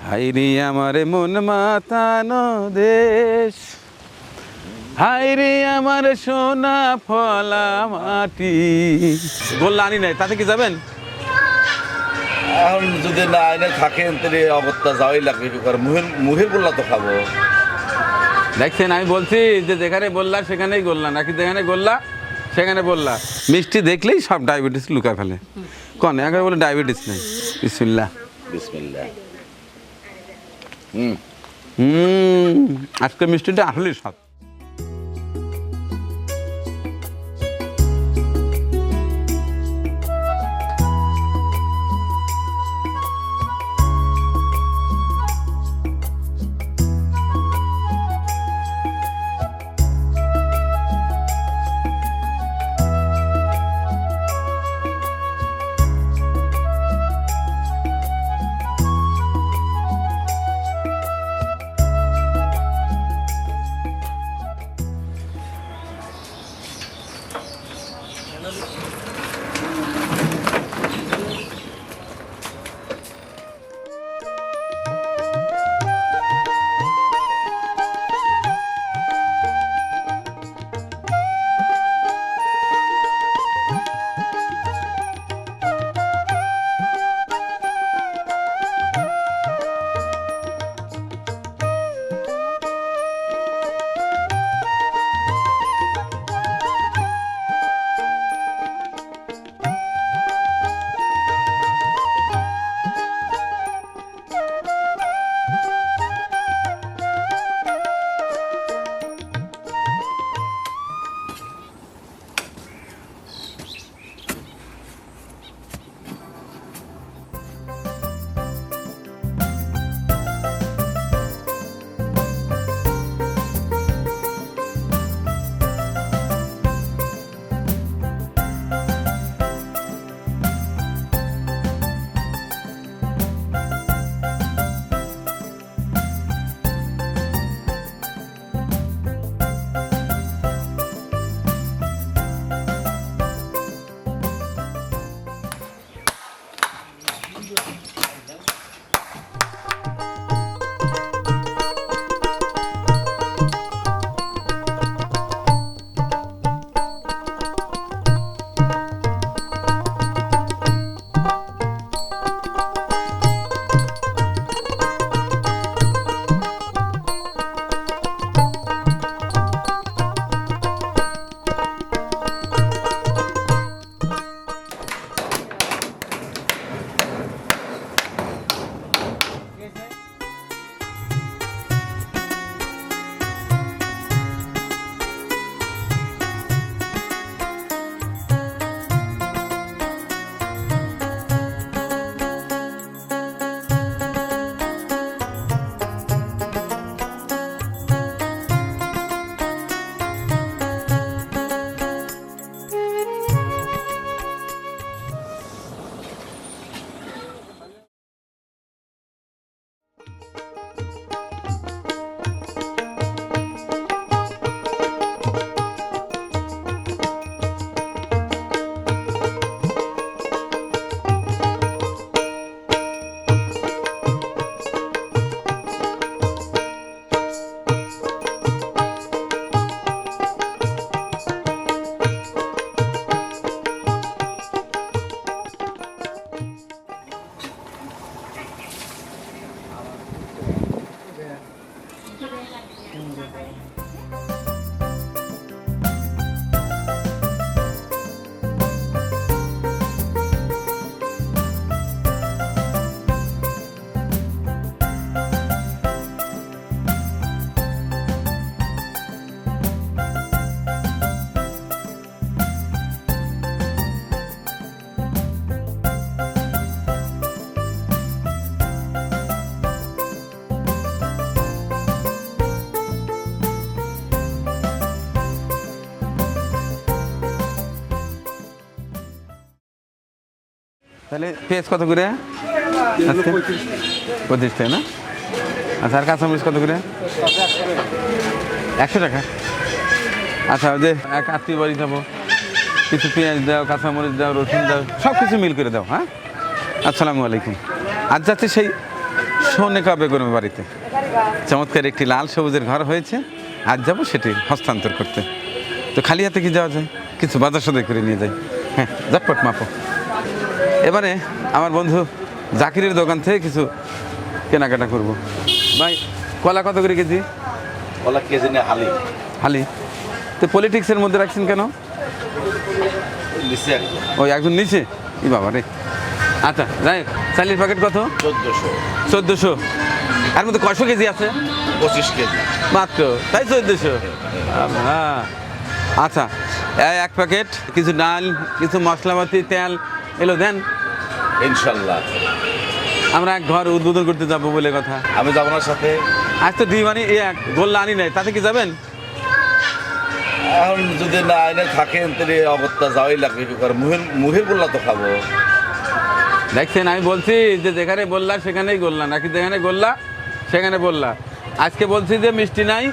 হাইরে আমার মন মাতানো দেশ, হাইরে আমার সোনা ফলা মাটি। গোল্লা আনি নাই, তাতে কি যাবেন? এখন যদি না আইনে থাকেন তাহলে অগত্যা যাওয়াই লাগবে। মুহের গোল্লা তো খাবো। দেখছেন, আমি বলছি যে যেখানে বললা সেখানেই গোল্লা, নাকি যেখানে গোল্লা সেখানে বললা। মিষ্টি দেখলেই সব ডায়াবেটিস লুকায় ফেলে। কন একবার বলে ডায়াবেটিস নেই। বিসমিল্লাহ বিসমিল্লাহ। আজকে মিষ্টিটা আসলেই স্বাদ। তাহলে পেঁয়াজ কত করে? 35 টাকা না? আচ্ছা, আর কাঁচামরিচ কত করে? 100 টাকা। আচ্ছা, ওই যে এক আত্মীয় বাড়ি যাবো, কিছু পেঁয়াজ দাও, কাঁচামরিচ দাও, রসুন দাও, সব কিছু মিল করে দাও। হ্যাঁ, আসসালামু আলাইকুম। আজ যাচ্ছে সেই সোনেকা বেগমের বাড়িতে চমৎকার একটি লাল সবুজের ঘর হয়েছে, আজ যাবো সেটি হস্তান্তর করতে। তো খালি হাতে কি যাওয়া যায়, কিছু বাজার সদাই করে নিয়ে যাই। হ্যাঁ, ঝটপট মাপো। এবারে আমার বন্ধু জাকিরের দোকান থেকে কিছু কেনাকাটা করব। ভাই কলা কত করে কেজি? কলা কেজি না হালি? হালি। তো পলিটিক্সের মধ্যে রাখছেন কেন? নিচে একজন ওই একজন নিচে, ই বাবা রে। আচ্ছা যাই, চালের প্যাকেট কত? 1400। 1400। এর মধ্যে কয়শো কেজি আছে? 25 কেজি মাত্র, তাই 1400। হ্যাঁ আচ্ছা, এক প্যাকেট কিছু ডাল, কিছু মশলাপাতি, তেল এলো দেন। ইনশাল্লাহ। আমরা এক ঘর উদ্বোধন করতে যাবো বলে কথা। আমি যাবো না সাথে? আজ তো ডিম আনি, এক গোল্লা আনি নাই, তাতে কি যাবেন? এখন যদি না আইনে থাকেন তাহলে অগত্যা যাওয়াই লাগবে। কি করে মুহের গোল্লা তো খাবো। দেখছেন, আমি বলছি যে যেখানে বললা সেখানেই গোল্লা, নাকি যেখানে গোল্লা সেখানে বললা। আজকে বলছি যে মিষ্টি নাই,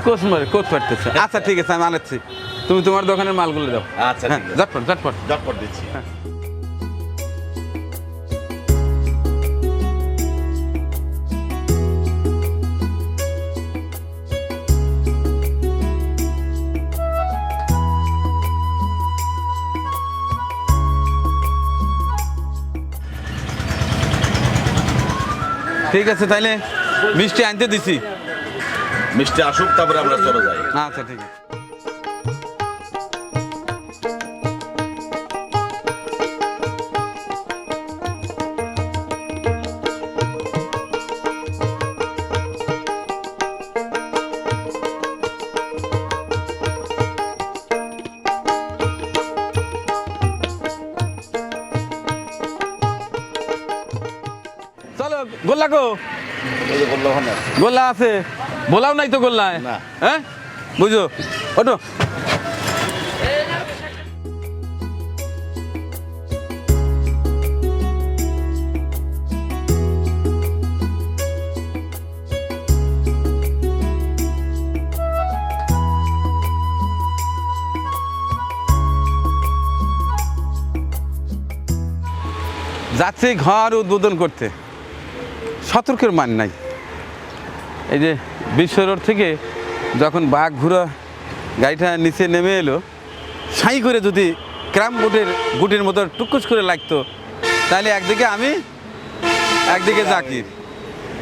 কোচ পাঠতেছে। আচ্ছা ঠিক আছে, আমি আনাচ্ছি, তুমি তোমার দোকানের মালগুলো দাও। আচ্ছা হ্যাঁ, ঠিক আছে। ঝটপট ঝটপট। ঝটপট দিচ্ছি। ঠিক আছে, তাইলে মিষ্টি আনতে দিছি। মিষ্টি আসুক, তারপরে আমরা চলে যাই। আচ্ছা ঠিক আছে। চলো, গোল্লা গো, ওই যে বললো ওখানে। গোল্লা আছে? বলাও নাই তো গোল্লায়। না। হ্যাঁ বুঝো, ওটো। যাচ্ছি ঘর উদ্বোধন করতে, সতর্কের মান নাই। এই যে বিশ্ব রোড থেকে যখন বাঘ ঘুরা গাড়িটা নিচে নেমে এলো, সাই করে যদি ক্রাম গুটির মতো টুকুস করে লাগতো, তাহলে একদিকে আমি, একদিকে জাকির,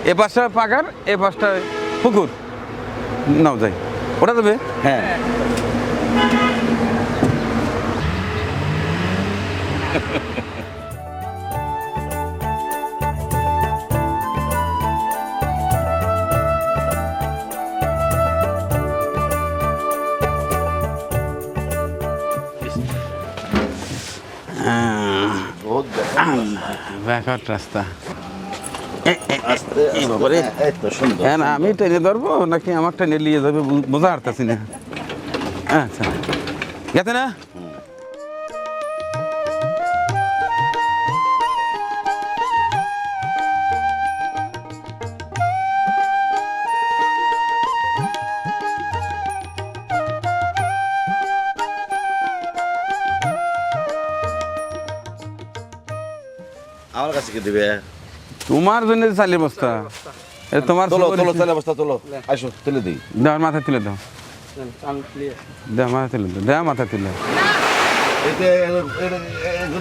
এ পাশটা পাকার, এ পাশটা পুকুর। নাও যাই, ওটা দেবে। হ্যাঁ। বহুত ব্যাকআউট রাস্তা। আস্তে আস্তে। এই তো সুন্দর। হ্যাঁ, না আমি টেনে ধরবো নাকি আমারটা নিয়ে নিয়ে যাবে বোঝা হারতাছি না। আচ্ছা গেছে না? আমার কাছে কি দিবে? তোমার জন্য চালের বস্তা, এটা তোমার। তোলো তোলো, তাহলে অবস্থা তোলো। আসো তুলে দিই। দাও, মাথা তুলে দাও, দাও মাথা তুলে দাও, দাও মাথা তুলে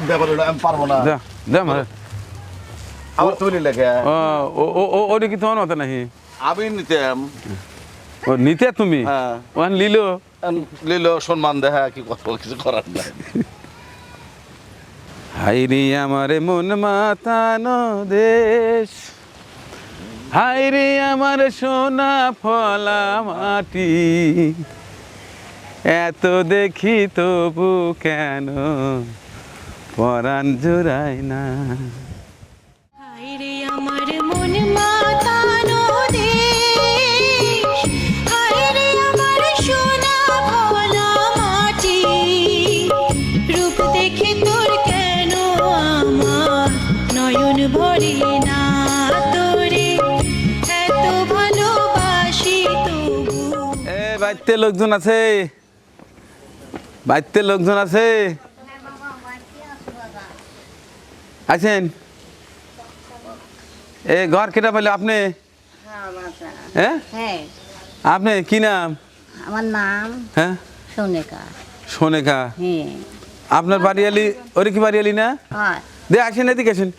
ব্যাপার হলো আমি পারবো না। দাও, দাও মাথা। আমার তুলি লেগে ওটা কি তোমার মাথা নাকি? আমি নিতাম। ও নিতে তুমি? হ্যাঁ। ওখান লিলো লিল সম্মান দেখা কি কথা, কিছু করার নাই। হাইরি আমার মন মাতানো দেশ, হাইরে আমার সোনা ফলা মাটি, এত দেখি তবু কেন পরাণ জোড়ায় না। হায়রে আমার মন মাতানো দেশ, হায়রে আমার সোনা ভোলা মাটি, রূপ দেখে তোর কেন আমার নয়ন ভরে না, তোরে এত ভালোবাসি তবু। এ বাড়িতে লোকজন আছে? বাড়িতে লোকজন আছে? আছেন? এই ঘর কেটা পেলে আপনি? হ্যাঁ হ্যাঁ আপনি কি নাম? আমার নাম হ্যাঁ সোনিকা। সোনেকা। হ্যাঁ আপনার বাড়িয়ালি ওরে কি বাড়িয়ালি না? হয় দে আসেন এদিকে আসেন।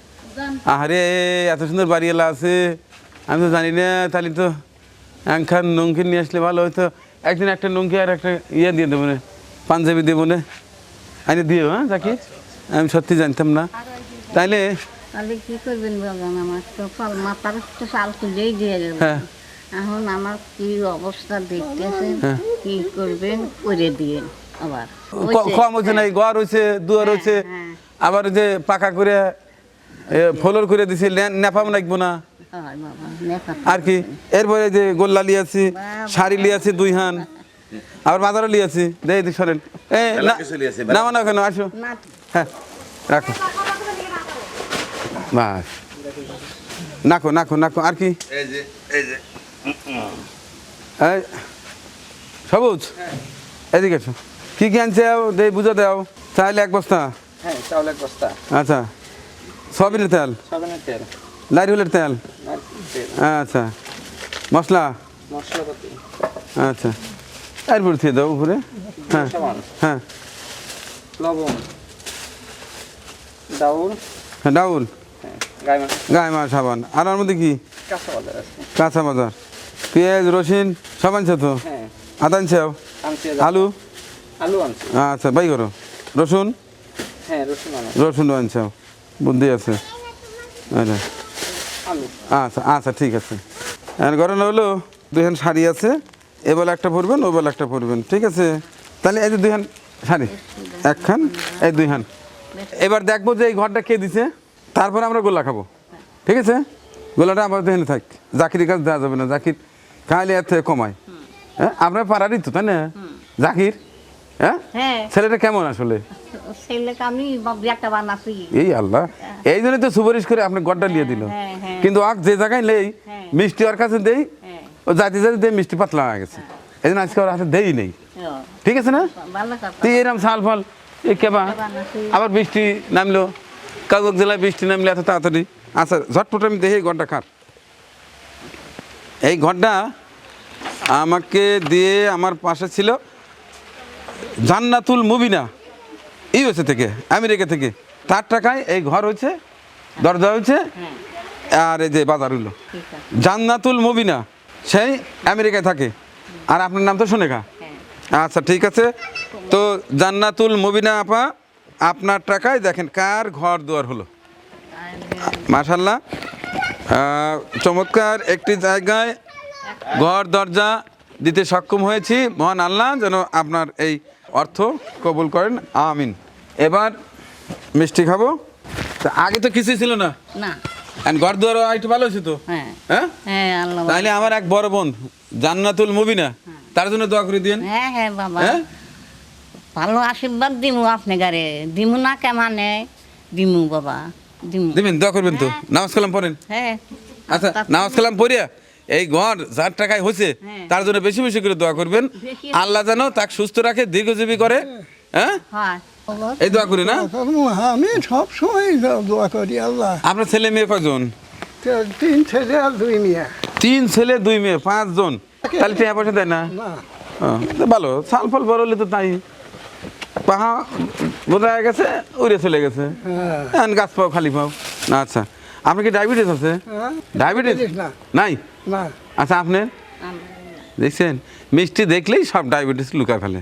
আরে এত সুন্দর বাড়িয়ালা আছে আমি তো জানি না, তাহলে তো একখান নঙ্কি নিয়ে আসলে ভালো হতো। একদিন একটা নঙ্কি আর একটা ইয়ে দিয়ে দেবো না, পাঞ্জাবি দেবো না, আরে দিও। হ্যাঁ যাকে আমি সত্যি জানতাম না। তাইলে তাহলে কি করবেন বলেন, আমার তো মাথার তো চাল তুলেই দিয়ে দেবো। হ্যাঁ এখন আমার কি অবস্থা দেখতেছেন, হ্যাঁ। কি করবেন করে দিয়েন আবার। কম হচ্ছে না, ঘর হয়েছে, দুয়ার হয়েছে, হ্যাঁ। আবার ওই যে পাকা করে ফ্লোর করে দিছে, নেপাম লাগবো না হয় বাবা, নেশা আর কি। এরপরে যে গোল্লা লিয়াছি, শাড়ি লিয়াছি 2 হান, আবার বাজারও লিয়াছি। দেই দি সরেন মেলা কিছু লিয়াছি, না না কেন আসো। না হ্যাঁ রাখো বাস, নাকো নাকো নাকো আর কি। এই যে এই সবুজ এদিকে এসো, কি কি আনছে দেই বুঝো দাও। চাইলে 1 বস্তা, হ্যাঁ চাউল 1 বস্তা, আচ্ছা সয়াবিনের তেল, সাবানের তেল, নারিকেলের তেল, নারকেল তেল, আচ্ছা মশলা, মশলাপাতি, আচ্ছা এরপর দিয়ে দাও উপরে। হ্যাঁ সাবান, হ্যাঁ লবণ, ডাউল, হ্যাঁ ডাউল, হ্যাঁ গায়ে মাছ, গায়ে মাছ সাবান। আর ওর মধ্যে কি? কাঁচা বাজার আছে, কাঁচা বাজার, পেঁয়াজ রসুন সব আনছে তো? হ্যাঁ আদা আনছেও, আনছি, আলু, আলু আনছি, আচ্ছা বাই করো, রসুন, হ্যাঁ রসুন আনছি, রসুন আনছেও, বুদ্ধি আছে। আচ্ছা আলু, আচ্ছা আচ্ছা ঠিক আছে। আর ঘটনা হলো 2 হান শাড়ি আছে, এ বেলা একটা পরবেন, ও বেলা একটা পরবেন, ঠিক আছে? তাহলে এই যে 2 হান শাড়ি, 1 খান, এই 2 হান। এবার দেখবো যে এই ঘরটা কে দিছে, তারপরে আমরা গোলা খাবো, ঠিক আছে? গোলাটা আমার দেখে থাক, জাকিরের কাছে দেওয়া যাবে না, জাকির খাইলে এর থেকে কমায়। হ্যাঁ আপনার পাড়ারই তো তাই না জাকির? হ্যাঁ হ্যাঁ ছেলেটা কেমন আসলে? ছেলেকে আমি একটা বানাচ্ছি। এই আল্লাহ, এই জন্য তো সুপারিশ করে আপনি গড্ডা নিয়ে দিল। হ্যাঁ, হ্যাঁ। কিন্তু আগ যে জায়গায় নেই হ্যাঁ। মিষ্টি ওর কাছে দেই, হ্যাঁ ও যাতে যাতে দেই মিষ্টি পাতলা হয়ে গেছে, এই জন্য আজকে ওর হাতে দেই নেই, ও, ঠিক আছে না? ভালো কথা তুই এরকম সাল ফল এ কেবা বানাচ্ছি। আবার বৃষ্টি নামলো, কাগজ জেলায় বৃষ্টি নামলে এত তাড়াতাড়ি। আচ্ছা ঝটপট আমি দেখি এই ঘরটা কার। এই ঘরটা আমাকে দিয়ে আমার পাশে ছিল জান্নাতুল মুবিনা, ইউএসএ থেকে, আমেরিকা থেকে, তার টাকায় এই ঘর হয়েছে, দরজা হয়েছে, হ্যাঁ আর এই যে বাজার হইলো। ঠিক আছে জান্নাতুল মুবিনা সেই আমেরিকায় থাকে, আর আপনার নাম তো সোনেকা। হ্যাঁ আচ্ছা ঠিক আছে, তো জান্নাতুল মুবিনা আপা আপনার টাকায় দেখেন কার ঘর দুয়ার হলো। মাশাল্লাহ, চমৎকার একটি জায়গায় ঘর দরজা দিতে সক্ষম হয়েছি। মহান আল্লাহ যেন আপনার এই অর্থ কবুল করেন, আমিন। এবার মিষ্টি খাবো। তা আগে তো কিছুই ছিল না, না ঘর দুয়ারও একটু ভালো হয়েছে তো। হ্যাঁ হ্যাঁ হ্যাঁ আল্লাহ তাহলে আমার এক বড় বোন জান্নাতুল মুবিনা, তার জন্য দোয়া করে দিন। হ্যাঁ হ্যাঁ বাবা হ্যাঁ ভালো আশীর্বাদ দিমু আপনি গারে দিমু না কেমানে দিমু বাবা দিমু দিবেন, দোয়া করবেন তো। নামাজ কালাম পড়েন। হ্যাঁ আচ্ছা নামাজ কালাম পড়িয়া এই ঘর যার টাকায় হয়েছে হ্যাঁ। তার জন্য বেশি বেশি করে দোয়া করবেন, বেশি- আল্লাহ যেন তাকে সুস্থ রাখে, দীর্ঘজীবী করে। হ্যাঁ হয় এই দোয়া করি না। আমি সব সময় দোয়া করি আল্লাহ। আপনার ছেলে মেয়ে কয়জন? 3 ছেলে আর 2 মেয়ে। 3 ছেলে 2 মেয়ে, 5 জন। তাহলে টাকা পয়সা দেয় না? না তো ভালো, সাল ফল বড় হলে তো তাই পাহা বোঝা গেছে, উড়ে চলে গেছে। হ্যাঁ। এখন গাছ পাও খালি পাও না। আচ্ছা আপনার কি ডায়াবেটিস আছে? হ্যাঁ? ডায়াবেটিস না নাই? না আচ্ছা আপনার দেখছেন মিষ্টি দেখলেই সব ডায়াবেটিস লুকায় ফেলে।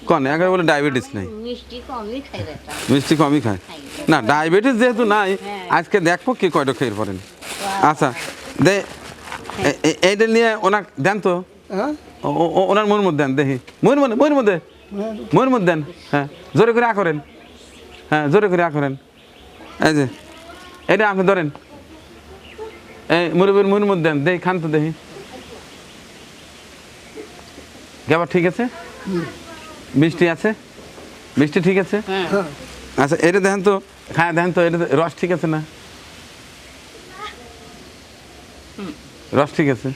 কোন একবার বলে ডায়াবেটিস নাই, মিষ্টি কমই খাই রেটা মিষ্টি কমই খায় না। ডায়াবেটিস যেহেতু নাই, আজকে দেখবো কি কয়টা খেয়ে পড়েন। আচ্ছা দে এইটা নিয়ে ওনার দেন তো, হ্যাঁ? ওনার মন মধ্যে দেন দেখি, মনের মধ্যে দেন। হ্যাঁ জোরে করে করেন, হ্যাঁ জোরে করে করেন। এই যে এটা আপনি ধরেন, এই মুরব্বীর মনের মধ্যে দেন, দেখি খান তো দেখি। খাবার ঠিক আছে, মিষ্টি আছে, মিষ্টি ঠিক আছে। হ্যাঁ আচ্ছা এটা দেখেন তো, খায় দেখেন তো, এটা রস ঠিক আছে না? রস ঠিক আছে,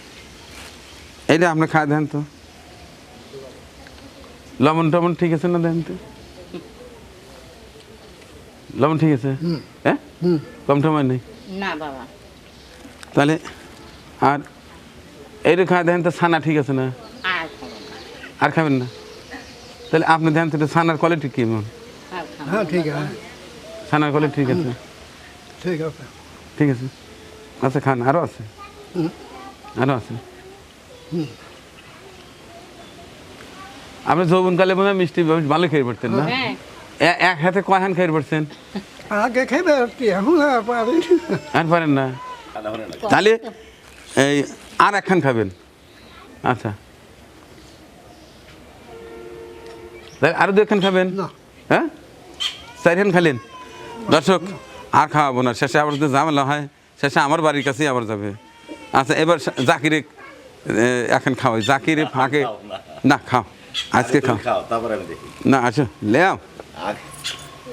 এইটা আপনি খায় দেখেন তো, লবণ টবণ ঠিক আছে না দেখেন তো, লবণ ঠিক আছে? হ্যাঁ কম টমায় নেই? না বাবা তাহলে আর এইটা খাওয়া দেখেন তো ছানা ঠিক আছে না, আর খাবো না, আর খাবেন না? তাহলে আপনি দেখেন তো ছানার কোয়ালিটি কেমন? হ্যাঁ ঠিক আছে, ছানার কোয়ালিটি ঠিক আছে? ঠিক আছে। ঠিক আছে, আচ্ছা খান, আরও আছে, আরও আছে। আপনি যৌবনকালে মনে হয় মিষ্টি ভালো খেয়ে পড়তেন না? হ্যাঁ এক হাতে কয়খান খেয়ে পড়ছেন? আগে খেয়ে বেরোচ্ছি, এখন আর পারি না। আর পারেন না? তাহলে এই আর একখান খাবেন। আচ্ছা, তাহলে আরও দু একখান খাবেন? না। হ্যাঁ, চারখান খালেন। দর্শক আর খাওয়াবো না, শেষে আবার যদি ঝামেলা হয়, শেষে আমার বাড়ির কাছেই আবার যাবে। আচ্ছা, এবার জাকিরে এখন খাওয়াই, জাকিরে ফাঁকে। না খাও, আজকে খাও। খাও, তারপরে আমি দেখি। না আচ্ছা লেও,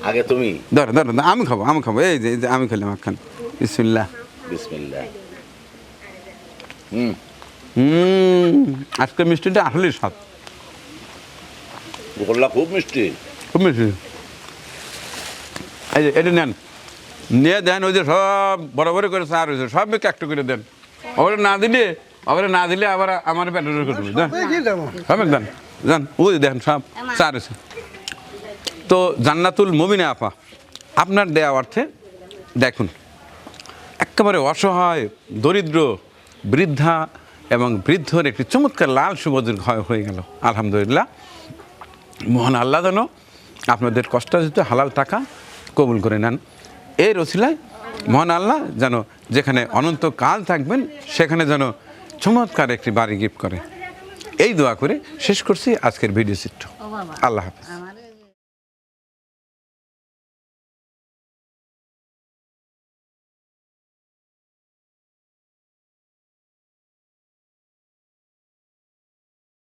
আগে তুমি। ধরো ধরো, আমি খাবো, আমি খাবো। এই যে আমি খেলাম একখান। বিসমিল্লাহ। বিসমিল্লাহ। আজকে মিষ্টিটা আসলেই স্বাদ, গোল্লা খুব মিষ্টি। খুব মিষ্টি। এই যে এটা নেন, নিয়ে দেন। ওই যে সব বরাবর করে চা রয়েছে, সব মেয়েকে একটু করে দেন। আবার না দিলে আবার আমার পেটের করতে দেন, দেখি যাবো। সব দেন যান। ওই দেখেন সব চা রয়েছে। তো জান্নাতুল মুমিনা আপা, আপনার দেয়া অর্থে দেখুন, একেবারে অসহায়, দরিদ্র, বৃদ্ধা এবং বৃদ্ধর একটি চমৎকার লাল সুবজের ঘর হয়ে গেল। আলহামদুলিল্লাহ, মহান আল্লাহ যেন আপনাদের কষ্টার্জিত হালাল টাকা কবুল করে নেন। এর ওসিলায় মহান আল্লাহ যেন যেখানে অনন্তকাল থাকবেন সেখানে যেন চমৎকার একটি বাড়ি গিফট করে, এই দোয়া করে শেষ করছি আজকের ভিডিও চিত্র। ও বাবা, আল্লাহ হাফেজ। আমার